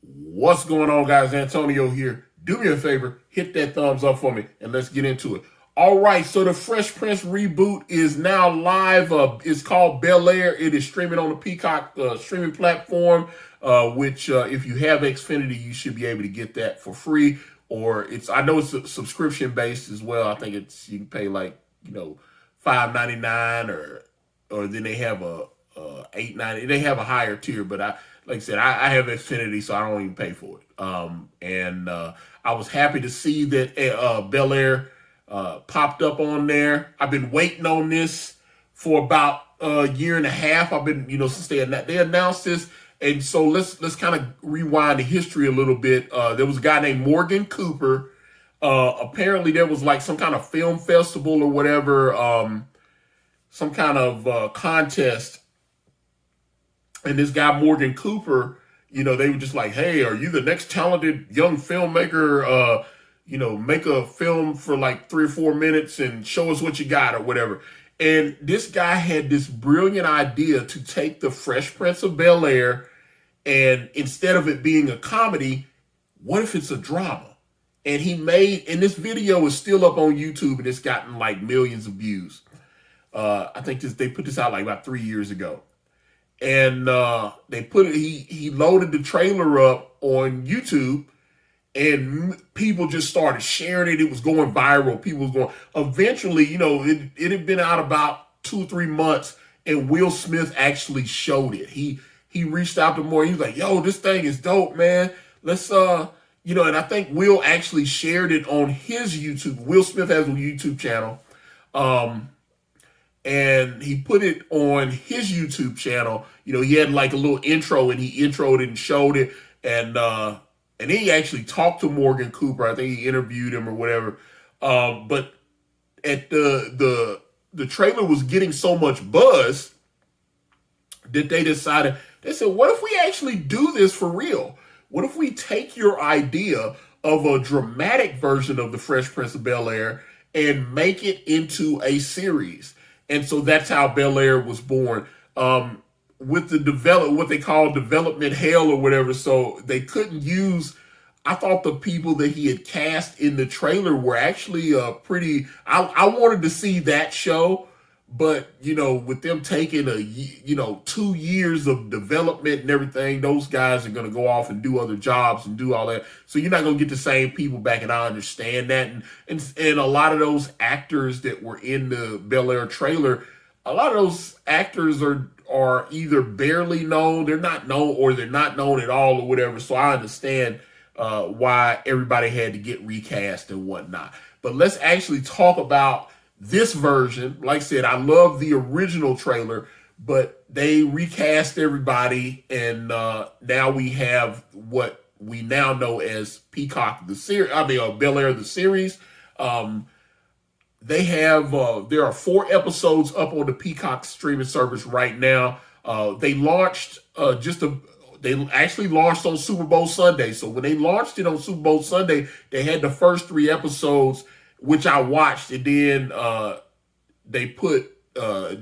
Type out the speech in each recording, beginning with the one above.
What's going on, guys? Antonio here. Do me a favor, hit that thumbs up for me, and let's get into it. All right, so the Fresh Prince reboot is now live. It's called Bel-Air. It is streaming on the Peacock streaming platform, which if you have Xfinity, you should be able to get that for free. Or I know it's subscription based as well. I think you can pay like $5.99 or then they have a $8.90. They have a higher tier, but like I said, I have Xfinity, so I don't even pay for it. And I was happy to see that Bel-Air popped up on there. I've been waiting on this for about a year and a half. I've been, since they announced this. And so let's kind of rewind the history a little bit. There was a guy named Morgan Cooper. Apparently there was like some kind of film festival or whatever, some kind of contest. And this guy, Morgan Cooper, they were just like, hey, are you the next talented young filmmaker? Make a film for like 3 or 4 minutes and show us what you got or whatever. And this guy had this brilliant idea to take the Fresh Prince of Bel-Air and instead of it being a comedy, what if it's a drama? And and this video is still up on YouTube and it's gotten like millions of views. I think they put this out like about 3 years ago. And he loaded the trailer up on YouTube and people just started sharing it. It was going viral. People was going, eventually, it had been out about 2 or 3 months and Will Smith actually showed it. He reached out to more. He was like, yo, this thing is dope, man. Let's, and I think Will actually shared it on his YouTube. Will Smith has a YouTube channel. And he put it on his YouTube channel. He had like a little intro and he introed it and showed it. And he actually talked to Morgan Cooper. I think he interviewed him or whatever. But at the trailer was getting so much buzz that they said, what if we actually do this for real? What if we take your idea of a dramatic version of the Fresh Prince of Bel-Air and make it into a series? And so that's how Bel-Air was born. With what they call development hell or whatever. So they couldn't use, I thought the people that he had cast in the trailer were actually I wanted to see that show, but with them taking 2 years of development and everything, those guys are going to go off and do other jobs and do all that. So you're not going to get the same people back, and I understand that. And a lot of those actors that were in the Bel-Air trailer, a lot of those actors are either barely known, they're not known, or they're not known at all or whatever. So I understand why everybody had to get recast and whatnot. But let's actually talk about this version. Like I said, I love the original trailer, but they recast everybody, and now we have what we now know as Peacock the series. Bel-Air the series. There are 4 episodes up on the Peacock streaming service right now. They launched they actually launched on Super Bowl Sunday. So when they launched it on Super Bowl Sunday, they had the first 3 episodes, which I watched, and then they put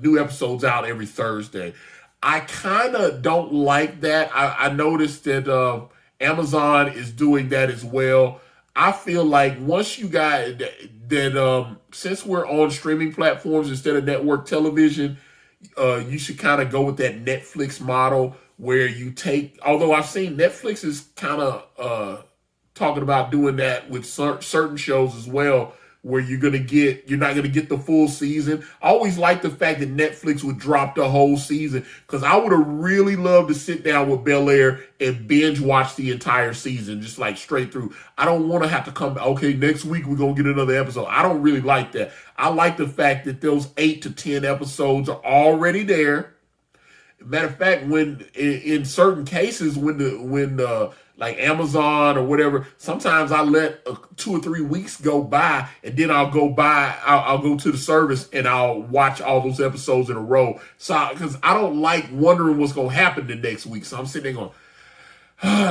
new episodes out every Thursday. I kind of don't like that. I noticed that Amazon is doing that as well. I feel like once you got that, since we're on streaming platforms instead of network television, you should kind of go with that Netflix model where you take, although I've seen Netflix is kind of talking about doing that with certain shows as well, where you're not gonna get the full season. I always liked the fact that Netflix would drop the whole season, because I would have really loved to sit down with Bel-Air and binge watch the entire season, just like straight through. I don't want to have to come, okay, next week we're gonna get another episode. I don't really like that. I like the fact that those 8 to 10 episodes are already there. Matter of fact, when in certain cases, when like Amazon or whatever, sometimes I let 2 or 3 weeks go by, and then I'll go to the service and I'll watch all those episodes in a row. So, because I don't like wondering what's going to happen the next week. So I'm sitting there going,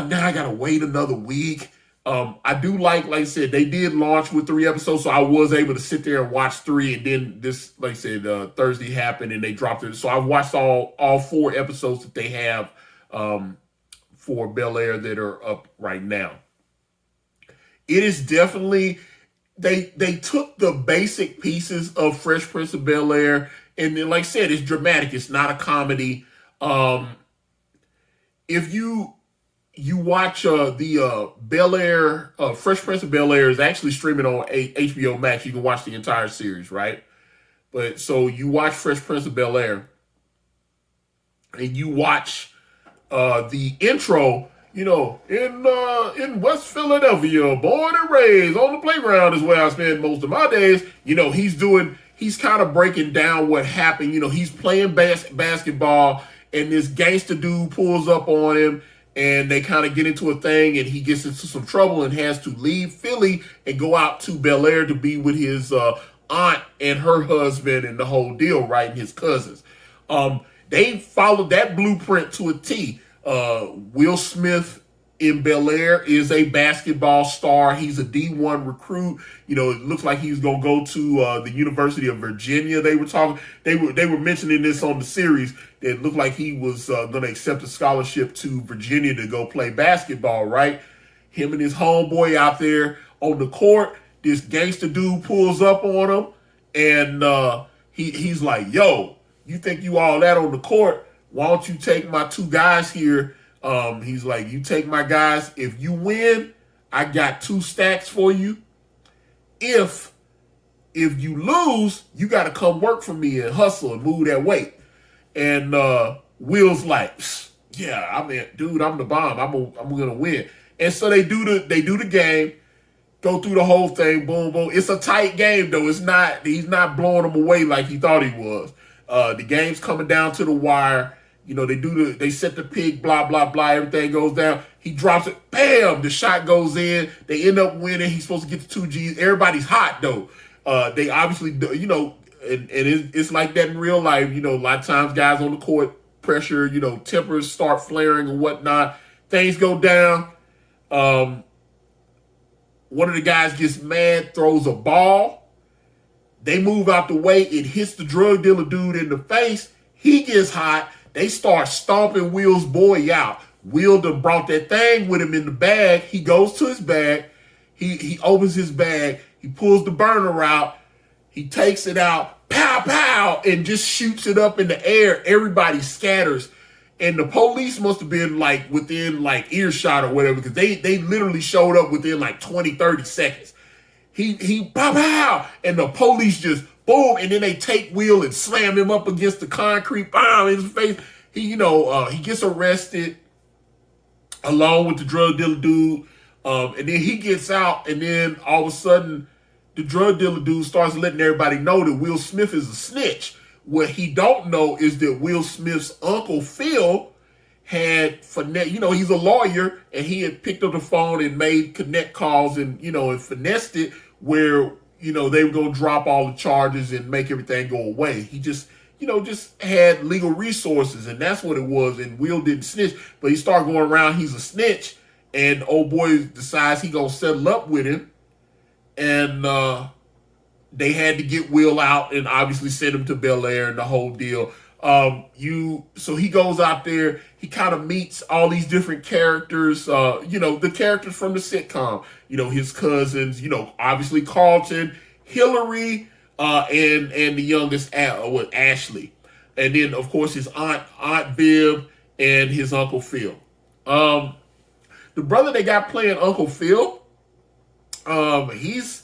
now I got to wait another week. I do like I said, they did launch with 3 episodes, so I was able to sit there and watch 3, and then this, like I said, Thursday happened and they dropped it. So I watched all 4 episodes that they have for Bel-Air that are up right now. It is definitely, they took the basic pieces of Fresh Prince of Bel-Air, and then, like I said, it's dramatic. It's not a comedy. If you watch the Bel-Air, Fresh Prince of Bel-Air is actually streaming on HBO Max. You can watch the entire series, right? But so you watch Fresh Prince of Bel-Air, and you watch the intro. In West Philadelphia, born and raised on the playground is where I spend most of my days. He's kind of breaking down what happened. He's playing basketball, and this gangster dude pulls up on him, and they kind of get into a thing, and he gets into some trouble and has to leave Philly and go out to Bel-Air to be with his aunt and her husband and the whole deal, right, and his cousins. They followed that blueprint to a T. Will Smith in Bel-Air is a basketball star. He's a D1 recruit. It looks like he's gonna go to the University of Virginia. They were mentioning this on the series. It looked like he was gonna accept a scholarship to Virginia to go play basketball, right? Him and his homeboy out there on the court. This gangster dude pulls up on him, and he's like, "Yo, you think you all that on the court? Why don't you take my two guys here?" He's like, "You take my guys. If you win, I got 2 stacks for you. If you lose, you got to come work for me and hustle and move that weight." And Will's like, "Yeah, dude, I'm the bomb. I'm gonna win." And so they do the game, go through the whole thing, boom, boom. It's a tight game though. He's not blowing them away like he thought he was. The game's coming down to the wire. They set the pick, blah, blah, blah. Everything goes down. He drops it. Bam! The shot goes in. They end up winning. He's supposed to get the 2 Gs. Everybody's hot, though. They obviously, and it's like that in real life. A lot of times guys on the court, pressure, tempers start flaring and whatnot. Things go down. One of the guys gets mad, throws a ball. They move out the way. It hits the drug dealer dude in the face. He gets hot. They start stomping Will's boy out. Will done brought that thing with him in the bag. He goes to his bag. He opens his bag. He pulls the burner out. He takes it out. Pow, pow, and just shoots it up in the air. Everybody scatters. And the police must have been within earshot or whatever, because they literally showed up within 20, 30 seconds. He pow, pow, and the police just boom, and then they take Will and slam him up against the concrete, bam, in his face. He gets arrested along with the drug dealer dude, and then he gets out, and then all of a sudden, the drug dealer dude starts letting everybody know that Will Smith is a snitch. What he don't know is that Will Smith's uncle Phil had he's a lawyer, and he had picked up the phone and made connect calls and and finessed it where they were going to drop all the charges and make everything go away. He just had legal resources, and that's what it was. And Will didn't snitch, but he started going around, he's a snitch, and old boy decides he going to settle up with him. And they had to get Will out and obviously send him to Bel-Air and the whole deal. So he goes out there, he kind of meets all these different characters, the characters from the sitcom, his cousins, obviously Carlton, Hillary, and the youngest, Ashley. And then, of course, his Aunt Viv, and his Uncle Phil. The brother they got playing Uncle Phil, he's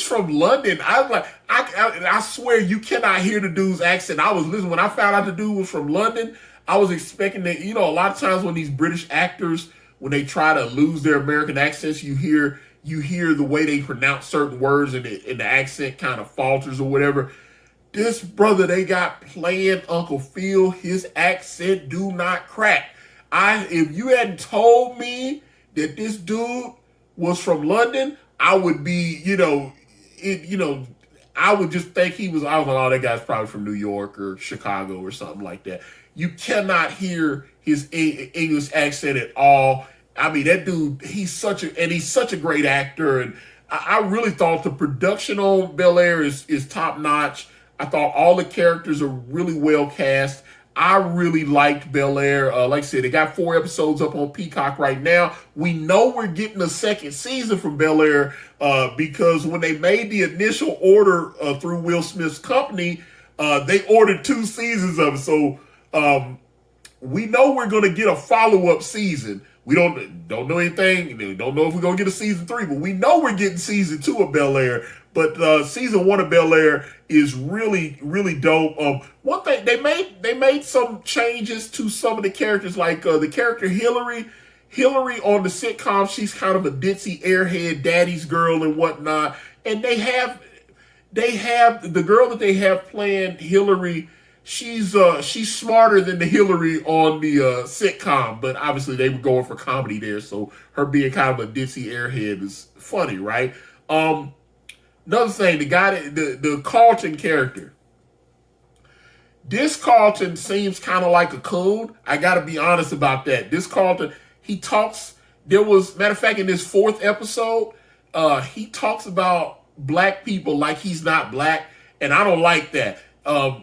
from London. I swear you cannot hear the dude's accent. I was listening when I found out the dude was from London. I was expecting that, a lot of times when these British actors, when they try to lose their American accents, you hear the way they pronounce certain words and the accent kind of falters or whatever. This brother they got playing Uncle Phil, his accent do not crack. If you hadn't told me that this dude was from London, I would be, I would just think I was like, oh, that guy's probably from New York or Chicago or something like that. You cannot hear his English accent at all. I mean, that dude, he's such a great actor. And I really thought the production on Bel-Air is top notch. I thought all the characters are really well cast. I really liked Bel-Air. Like I said, they got 4 episodes up on Peacock right now. We know we're getting a second season from Bel-Air because when they made the initial order through Will Smith's company, they ordered 2 seasons of it. So we know we're going to get a follow-up season. We don't know anything. We don't know if we're going to get a season 3, but we know we're getting season 2 of Bel-Air. But season 1 of Bel-Air is really, really dope. One thing, they made some changes to some of the characters, like the character Hillary. Hillary on the sitcom, she's kind of a ditzy airhead, daddy's girl and whatnot. And they have the girl that they have playing Hillary. She's smarter than the Hillary on the sitcom, but obviously they were going for comedy there, so her being kind of a ditzy airhead is funny, right? Another thing, the Carlton character. This Carlton seems kind of like a coon. I got to be honest about that. This Carlton, he talks. Matter of fact, in this 4th episode, he talks about black people like he's not black, and I don't like that.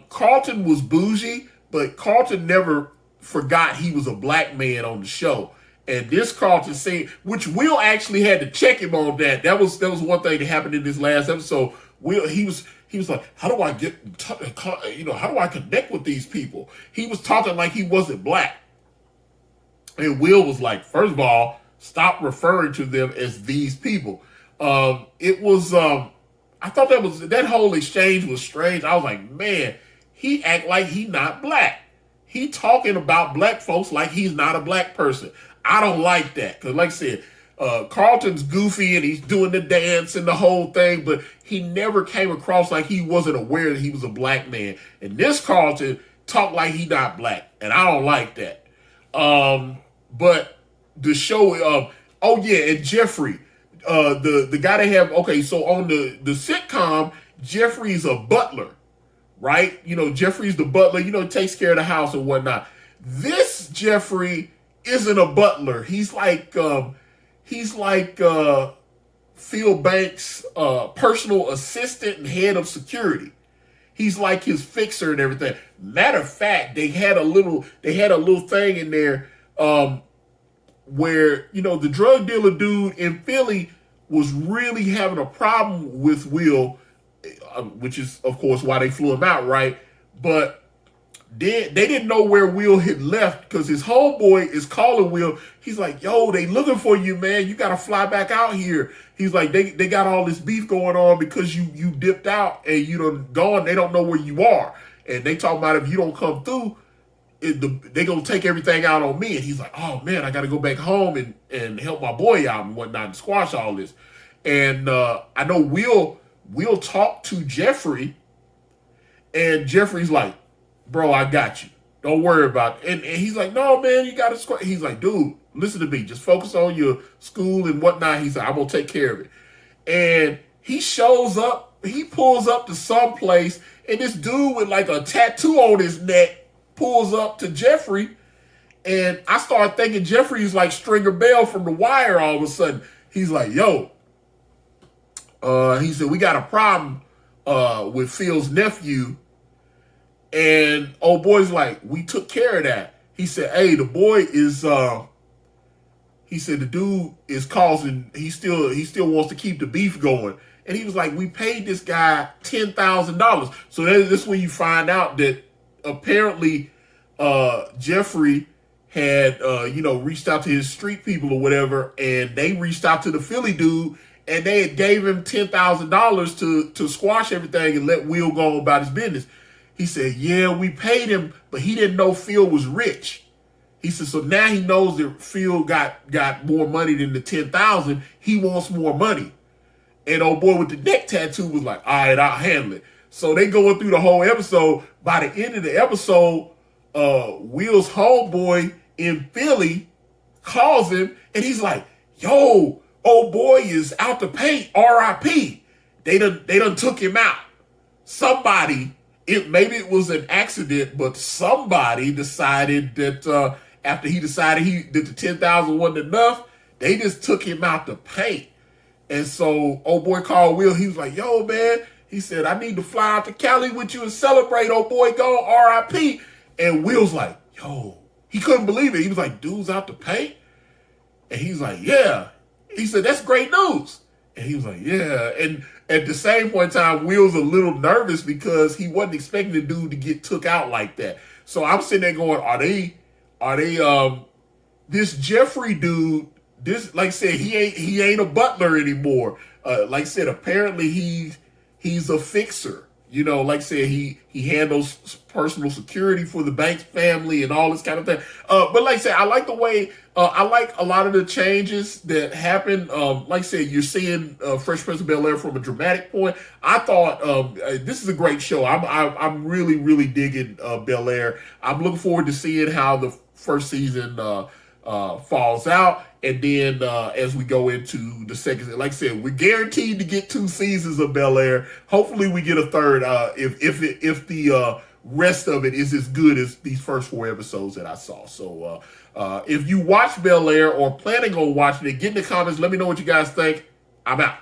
Carlton was bougie, but Carlton never forgot he was a black man on the show. And this Carlton scene, which Will actually had to check him on that. That was one thing that happened in this last episode. Will, he was like, how do I how do I connect with these people? He was talking like he wasn't black. And Will was like, first of all, stop referring to them as these people. I thought that whole exchange was strange. I was like, man, he act like he not black. He talking about black folks like he's not a black person. I don't like that. Because like I said, Carlton's goofy and he's doing the dance and the whole thing, but he never came across like he wasn't aware that he was a black man. And this Carlton talked like he not black. And I don't like that. But the show, and Jeffrey, the guy they have, okay, so on the sitcom, Jeffrey's a butler, right? Jeffrey's the butler, takes care of the house and whatnot. This Jeffrey isn't a butler. He's like Phil Banks' personal assistant and head of security. He's like his fixer and everything. Matter of fact, they had a little thing in there where the drug dealer dude in Philly was really having a problem with Will, which is of course why they flew him out, right? But they didn't know where Will had left because his homeboy is calling Will. He's like, yo, they looking for you, man. You got to fly back out here. He's like, they got all this beef going on because you dipped out and you done gone. They don't know where you are. And they talking about if you don't come through, they going to take everything out on me. And he's like, oh, man, I got to go back home and help my boy out and whatnot and squash all this. And I know Will talk to Jeffrey, and Jeffrey's like, bro, I got you. Don't worry about it. And he's like, no, man, you got to squash. He's like, dude, listen to me. Just focus on your school and whatnot. He's like, I'm going to take care of it. And he shows up. He pulls up to some place, and this dude with like a tattoo on his neck pulls up to Jeffrey. And I started thinking Jeffrey's like Stringer Bell from The Wire all of a sudden. He's like, yo, he said, we got a problem with Phil's nephew. And old boy's like, we took care of that. He said, hey, the boy is, he said, the dude is causing, he still wants to keep the beef going. And he was like, we paid this guy $10,000. So this is when you find out that apparently Jeffrey had, reached out to his street people or whatever, and they reached out to the Philly dude, and they had gave him $10,000 to squash everything and let Will go on about his business. He said, yeah, we paid him, but he didn't know Phil was rich. He said, so now he knows that Phil got more money than the $10,000. He wants more money. And old boy with the neck tattoo was like, all right, I'll handle it. So they going through the whole episode. By the end of the episode, Will's homeboy in Philly calls him, and he's like, yo, old boy is out to pay, R.I.P. They done took him out. Somebody, maybe it was an accident, but somebody decided that after he decided that the 10,000 wasn't enough, they just took him out to paint. And so old boy called Will. He was like, yo, man, he said, I need to fly out to Cali with you and celebrate. Old boy gone, R.I.P. And Will's like, yo, he couldn't believe it. He was like, dude's out to pay? And he's like, yeah. He said, that's great news. And he was like, yeah. And at the same point in time, Will's a little nervous because he wasn't expecting the dude to get took out like that. So I'm sitting there going, are they, this Jeffrey dude, this, like I said, he ain't a butler anymore. Like I said, apparently he's a fixer. You know, like I said, he handles personal security for the Banks family and all this kind of thing. But like I said, I like the way, I like a lot of the changes that happen. Like I said, you're seeing Fresh Prince of Bel-Air from a dramatic point. I thought this is a great show. I'm really, really digging Bel-Air. I'm looking forward to seeing how the first season falls out. And then as we go into the second, like I said, we're guaranteed to get 2 seasons of Bel-Air. Hopefully we get a third if the rest of it is as good as these first 4 episodes that I saw. So if you watch Bel-Air or planning on watching it, get in the comments. Let me know what you guys think. I'm out.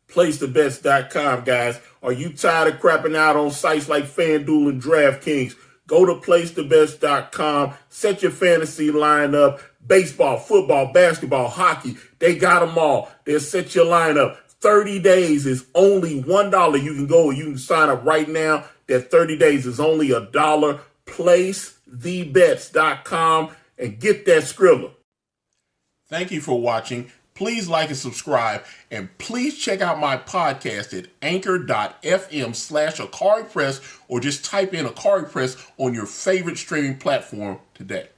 PlaceTheBets.com, guys. Are you tired of crapping out on sites like Fanduel and Draftkings? Go to PlaceTheBets.com. Set your fantasy lineup. Baseball, football, basketball, hockey. They got them all. They'll set your lineup. 30 days is only $1. You can go, you can sign up right now. That 30 days is only $1. PlaceTheBets.com and get that Skrilla. Thank you for watching. Please like and subscribe. And please check out my podcast at anchor.fm/AkariPress or just type in Akari Press on your favorite streaming platform today.